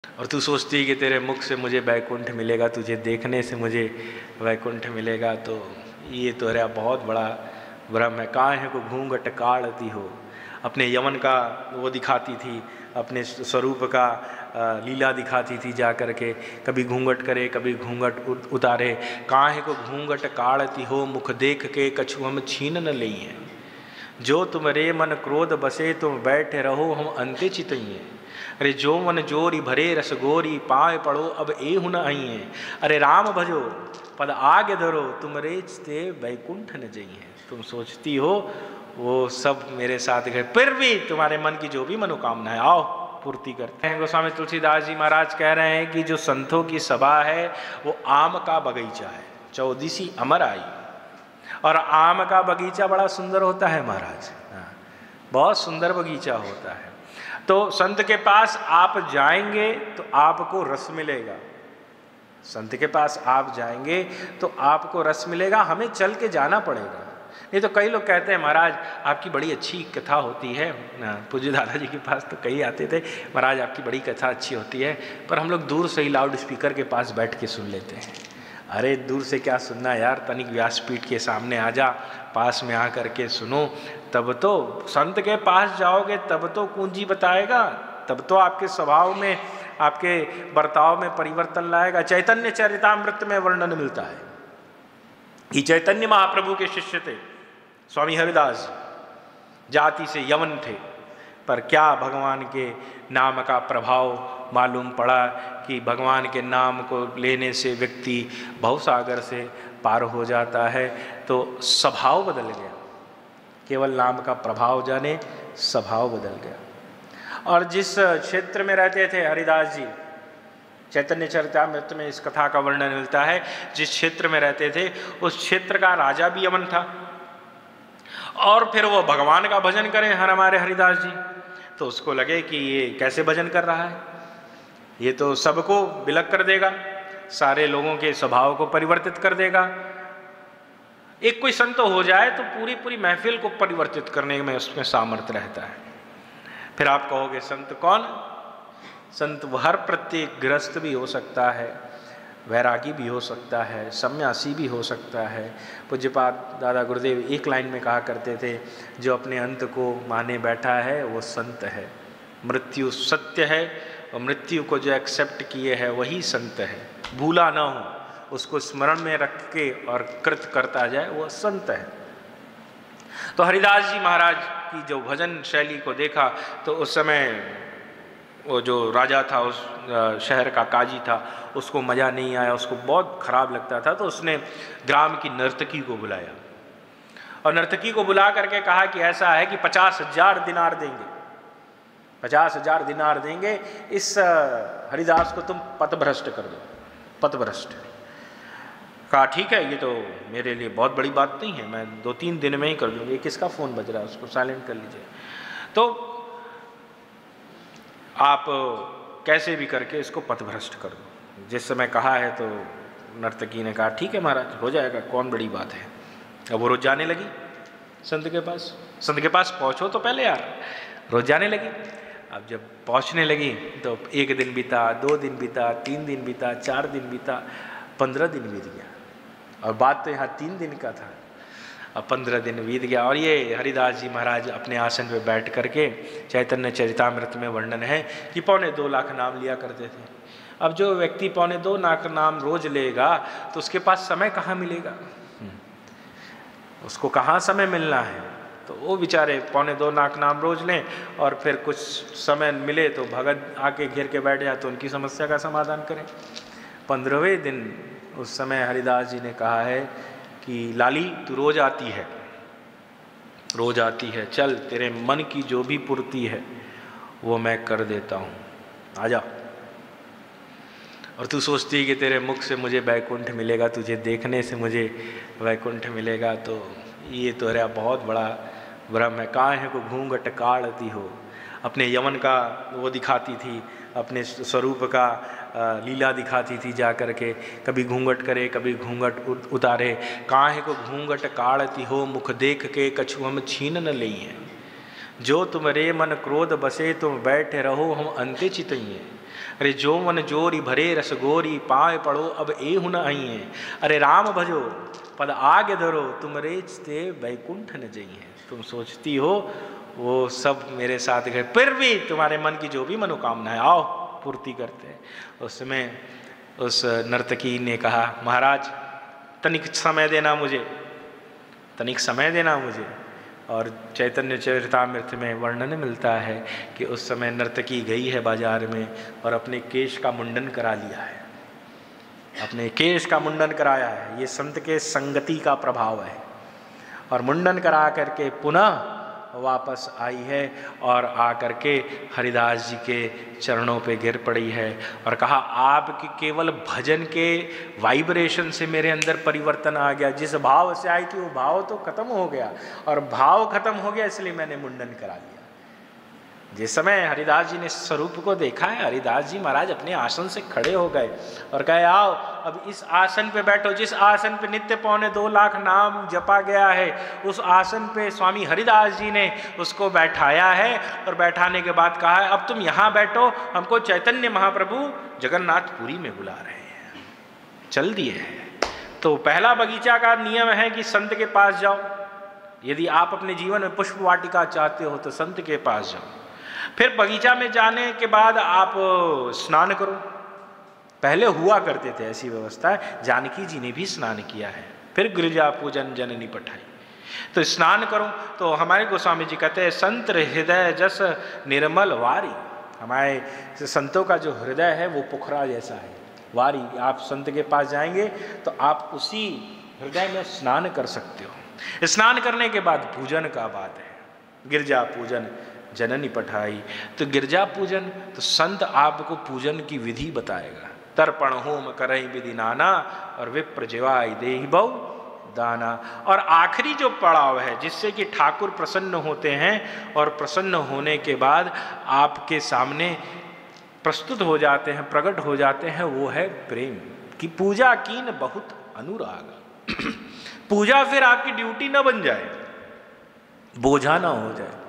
और तू सोचती है कि तेरे मुख से मुझे वैकुंठ मिलेगा, तुझे देखने से मुझे वैकुंठ मिलेगा। तो ये तो है बहुत बड़ा भ्रम है। काहे को घूंघट काढ़ती हो, अपने यमन का वो दिखाती थी, अपने स्वरूप का लीला दिखाती थी जा कर के, कभी घूंघट करे कभी घूंघट उतारे। काहे को घूंघट काढ़ती हो, मुख देख के कछु हम छीन न लई हैं। जो तुमरे मन क्रोध बसे तुम बैठे रहो, हम अंते चितइए। अरे जो मन जोरी भरे रसगोरी, पाए पड़ो अब एहु न आइए। अरे राम भजो पद आगे धरो, तुमरे ते वैकुंठ न जइए। तुम सोचती हो वो सब मेरे साथ गए, फिर भी तुम्हारे मन की जो भी मनोकामना है आओ पूर्ति करते हैं। गोस्वामी तुलसीदास जी महाराज कह रहे हैं कि जो संतों की सभा है वो आम का बगीचा है, चौदिसी अमर आई। और आम का बगीचा बड़ा सुंदर होता है महाराज, बहुत सुंदर बगीचा होता है। तो संत के पास आप जाएंगे तो आपको रस मिलेगा, संत के पास आप जाएंगे तो आपको रस मिलेगा। हमें चल के जाना पड़ेगा। नहीं तो कई लोग कहते हैं महाराज आपकी बड़ी अच्छी कथा होती है, पूज्य दादाजी के पास तो कई आते थे, महाराज आपकी बड़ी कथा अच्छी होती है, पर हम लोग दूर से ही लाउड स्पीकर के पास बैठ के सुन लेते हैं। अरे दूर से क्या सुनना यार, तनिक व्यासपीठ के सामने आ जा, पास में आ करके सुनो, तब तो संत के पास जाओगे, तब तो कुंजी बताएगा, तब तो आपके स्वभाव में आपके बर्ताव में परिवर्तन लाएगा। चैतन्य चरितामृत में वर्णन मिलता है कि चैतन्य महाप्रभु के शिष्य थे स्वामी हरिदास, जाति से यमन थे, पर क्या भगवान के नाम का प्रभाव मालूम पड़ा कि भगवान के नाम को लेने से व्यक्ति भवसागर से पार हो जाता है। तो स्वभाव बदल गया, केवल नाम का प्रभाव जाने स्वभाव बदल गया। और जिस क्षेत्र में रहते थे हरिदास जी, चैतन्य चरितामृत में इस कथा का वर्णन मिलता है, जिस क्षेत्र में रहते थे उस क्षेत्र का राजा भी यमन था, और फिर वो भगवान का भजन करें हमारे हरिदास जी, तो उसको लगे कि ये कैसे भजन कर रहा है, ये तो सबको विलग कर देगा, सारे लोगों के स्वभाव को परिवर्तित कर देगा। एक कोई संत हो जाए तो पूरी पूरी महफिल को परिवर्तित करने में उसमें सामर्थ्य रहता है। फिर आप कहोगे संत कौन? संत हर प्रत्येक गृहस्थ भी हो सकता है, वैरागी भी हो सकता है, सन्यासी भी हो सकता है। पूज्यपाद दादा गुरुदेव एक लाइन में कहा करते थे, जो अपने अंत को माने बैठा है वो संत है। मृत्यु सत्य है और मृत्यु को जो एक्सेप्ट किए है वही संत है। भूला ना हो, उसको स्मरण में रख के और कृत करता जाए, वो संत है। तो हरिदास जी महाराज की जो भजन शैली को देखा तो उस समय वो जो राजा था, उस शहर का काजी था, उसको मज़ा नहीं आया, उसको बहुत ख़राब लगता था। तो उसने ग्राम की नर्तकी को बुलाया और नर्तकी को बुला करके कहा कि ऐसा है कि 50,000 दिनार देंगे, 50,000 दिनार देंगे, इस हरिदास को तुम पथभ्रष्ट कर दो। पथभ्रष्ट कहा ठीक है, ये तो मेरे लिए बहुत बड़ी बात नहीं है, मैं 2-3 दिन में ही कर दूँगी। किसका फ़ोन बज रहा है, उसको साइलेंट कर लीजिए। तो आप कैसे भी करके इसको पथभ्रष्ट कर दो। जिस समय कहा है तो नर्तकी ने कहा ठीक है महाराज, हो जाएगा, कौन बड़ी बात है। अब वो रोज जाने लगी संत के पास। संत के पास पहुँचो तो पहले यार, रोज जाने लगी। अब जब पहुँचने लगी तो 1 दिन बीता, 2 दिन बीता, 3 दिन बीता, 4 दिन बीता, 15 दिन बीत गया। और बात तो यहाँ 3 दिन का था। अब 15 दिन बीत गया और ये हरिदास जी महाराज अपने आसन पे बैठ करके, चैतन्य चरितामृत में वर्णन है कि 2.25 लाख नाम लिया करते थे। अब जो व्यक्ति 2.25 लाख नाम रोज लेगा तो उसके पास समय कहाँ मिलेगा, उसको कहाँ समय मिलना है। तो वो बेचारे 2.25 लाख नाम रोज लें और फिर कुछ समय मिले तो भगत आके घेर के बैठ जाए तो उनकी समस्या का समाधान करें। 15वें दिन उस समय हरिदास जी ने कहा है कि लाली तू रोज आती है, रोज आती है, चल तेरे मन की जो भी पूर्ति है वो मैं कर देता हूँ, आजा। और तू सोचती है कि तेरे मुख से मुझे वैकुंठ मिलेगा, तुझे देखने से मुझे वैकुंठ मिलेगा। तो ये तो है बहुत बड़ा भ्रम है। काहे को घूंघट काढ़ती हो, अपने यमन का वो दिखाती थी, अपने स्वरूप का लीला दिखाती थी जा कर के, कभी घूंघट करे कभी घूंघट उतारे। काहे को घूंघट काढ़ती हो, मुख देख के कछु हम छीन न लई हैं। जो तुमरे मन क्रोध बसे तुम बैठे रहो, हम अंते चितइए। अरे जो मन जोरी भरे रस गोरी, पाए पड़ो अब एहु न आइए। अरे राम भजो पद आगे धरो, तुम रेचते वैकुंठ न जइए। तुम सोचती हो वो सब मेरे साथ गए, फिर भी तुम्हारे मन की जो भी मनोकामना है आओ पूर्ति करते हैं। उस समय उस नर्तकी ने कहा, महाराज तनिक समय देना मुझे, तनिक समय देना मुझे। और चैतन्य चरितामृत में वर्णन मिलता है कि उस समय नर्तकी गई है बाजार में और अपने केश का मुंडन करा लिया है, अपने केश का मुंडन कराया है। ये संत के संगति का प्रभाव है। और मुंडन करा करके पुनः वापस आई है और आकर के हरिदास जी के चरणों पे गिर पड़ी है और कहा, आपके केवल भजन के वाइब्रेशन से मेरे अंदर परिवर्तन आ गया। जिस भाव से आई थी वो भाव तो खत्म हो गया, और भाव खत्म हो गया इसलिए मैंने मुंडन करा लिया। जिस समय हरिदास जी ने स्वरूप को देखा है, हरिदास जी महाराज अपने आसन से खड़े हो गए और कहे, आओ अब इस आसन पे बैठो। जिस आसन पे नित्य 2.25 लाख नाम जपा गया है, उस आसन पे स्वामी हरिदास जी ने उसको बैठाया है। और बैठाने के बाद कहा है, अब तुम यहाँ बैठो, हमको चैतन्य महाप्रभु जगन्नाथपुरी में बुला रहे हैं। चल दिए हैं। तो पहला बगीचा का नियम है कि संत के पास जाओ। यदि आप अपने जीवन में पुष्प वाटिका चाहते हो तो संत के पास जाओ। फिर बगीचा में जाने के बाद आप स्नान करो। पहले हुआ करते थे ऐसी व्यवस्था, जानकी जी ने भी स्नान किया है। फिर गिरिजा पूजन जननी पठाई। तो स्नान करो। तो हमारे गोस्वामी जी कहते हैं, संत हृदय जस निर्मल वारी। हमारे संतों का जो हृदय है वो पोखरा जैसा है, वारी। आप संत के पास जाएंगे तो आप उसी हृदय में स्नान कर सकते हो। स्नान करने के बाद पूजन का बात है, गिरजा पूजन जननी पठाई। तो गिरजा पूजन, तो संत आपको पूजन की विधि बताएगा। तर्पण होम करई विधि नाना, और विप्र जिवाई देहि बहु दाना। और आखिरी जो पड़ाव है जिससे कि ठाकुर प्रसन्न होते हैं और प्रसन्न होने के बाद आपके सामने प्रस्तुत हो जाते हैं, प्रकट हो जाते हैं, वो है प्रेम की। पूजा कीन बहुत अनुराग। पूजा फिर आपकी ड्यूटी ना बन जाए, बोझा ना हो जाए।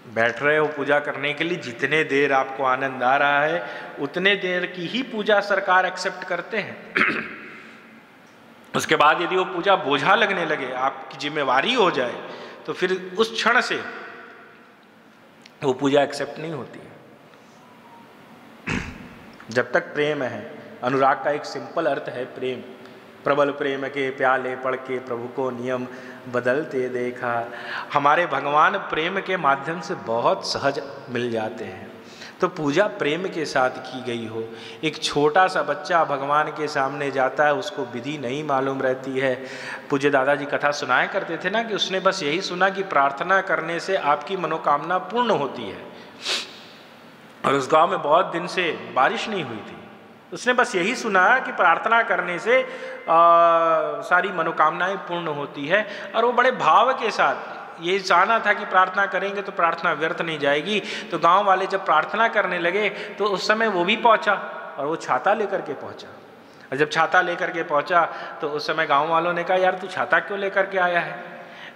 बैठ रहे हो पूजा करने के लिए, जितने देर आपको आनंद आ रहा है उतने देर की ही पूजा सरकार एक्सेप्ट करते हैं। उसके बाद यदि वो पूजा बोझा लगने लगे, आपकी जिम्मेवारी हो जाए, तो फिर उस क्षण से वो पूजा एक्सेप्ट नहीं होती। जब तक प्रेम है, अनुराग का एक सिंपल अर्थ है प्रेम। प्रबल प्रेम के प्याले पढ़ के प्रभु को नियम बदलते देखा। हमारे भगवान प्रेम के माध्यम से बहुत सहज मिल जाते हैं। तो पूजा प्रेम के साथ की गई हो। एक छोटा सा बच्चा भगवान के सामने जाता है, उसको विधि नहीं मालूम रहती है। पूज्य दादाजी कथा सुनाया करते थे ना कि उसने बस यही सुना कि प्रार्थना करने से आपकी मनोकामना पूर्ण होती है। और उस गांव में बहुत दिन से बारिश नहीं हुई थी। उसने बस यही सुना कि प्रार्थना करने से सारी मनोकामनाएं पूर्ण होती है। और वो बड़े भाव के साथ ये जाना था कि प्रार्थना करेंगे तो प्रार्थना व्यर्थ नहीं जाएगी। तो गांव वाले जब प्रार्थना करने लगे तो उस समय वो भी पहुंचा, और वो छाता लेकर के पहुंचा। और जब छाता लेकर के पहुंचा तो उस समय गांव वालों ने कहा, यार तू छाता क्यों लेकर के आया है?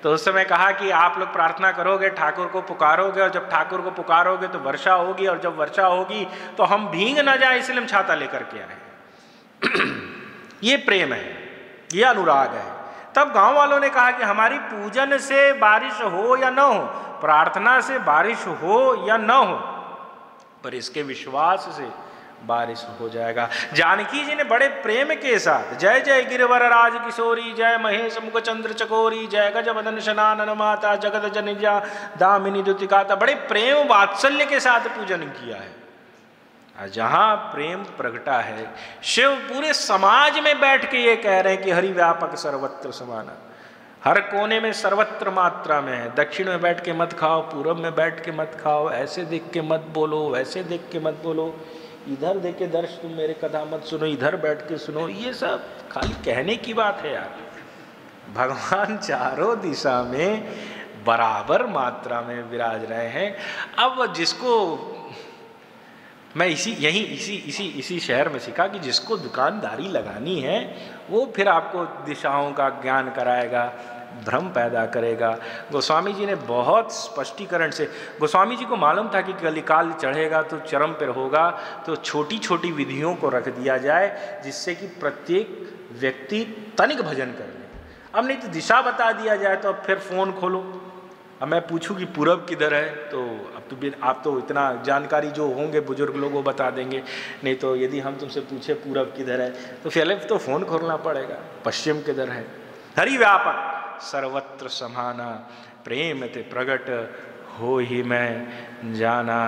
तो उस समय कहा कि आप लोग प्रार्थना करोगे, ठाकुर को पुकारोगे, और जब ठाकुर को पुकारोगे तो वर्षा होगी, और जब वर्षा होगी तो हम भीग ना जाए, इसलिए हम छाता लेकर के आए। ये प्रेम है, ये अनुराग है। तब गांव वालों ने कहा कि हमारी पूजन से बारिश हो या न हो, प्रार्थना से बारिश हो या न हो, पर इसके विश्वास से बारिश हो जाएगा। जानकी जी ने बड़े प्रेम के साथ जय जय गिरवर राज किशोरी, जय महेश मुख चंद्र चकोरी, जय गजवदन शनानन माता, जगत जनिजा दामिनी दुतिकाता, बड़े प्रेम वात्सल्य के साथ पूजन किया है। जहां प्रेम प्रगटा है, शिव पूरे समाज में बैठ के ये कह रहे हैं कि हरि व्यापक सर्वत्र समाना, हर कोने में सर्वत्र मात्रा में है। दक्षिण में बैठ के मत खाओ, पूरब में बैठ के मत खाओ, ऐसे देख के मत बोलो, वैसे देख के मत बोलो, इधर देख के दर्श तुम मेरे कथा मत सुनो, इधर बैठ के सुनो। ये सब खाली कहने की बात है यार। भगवान चारों दिशा में बराबर मात्रा में विराज रहे हैं। अब जिसको मैं इसी शहर में सीखा कि जिसको दुकानदारी लगानी है वो फिर आपको दिशाओं का ज्ञान कराएगा, भ्रम पैदा करेगा। गोस्वामी जी ने बहुत स्पष्टीकरण से, गोस्वामी जी को मालूम था कि कलिकाल चढ़ेगा तो चरम पर होगा, तो छोटी छोटी विधियों को रख दिया जाए जिससे कि प्रत्येक व्यक्ति तनिक भजन कर ले। अब नहीं तो दिशा बता दिया जाए तो अब फिर फ़ोन खोलो, अब मैं पूछूं कि पूरब किधर है, तो अब तो आप तो इतना जानकारी जो होंगे बुजुर्ग लोग वो बता देंगे, नहीं तो यदि हम तुमसे पूछे पूरब किधर है तो पहले तो फ़ोन खोलना पड़ेगा, पश्चिम किधर है। हरि व्यापक सर्वत्र समाना, प्रेम ते प्रगट हो ही मैं जाना।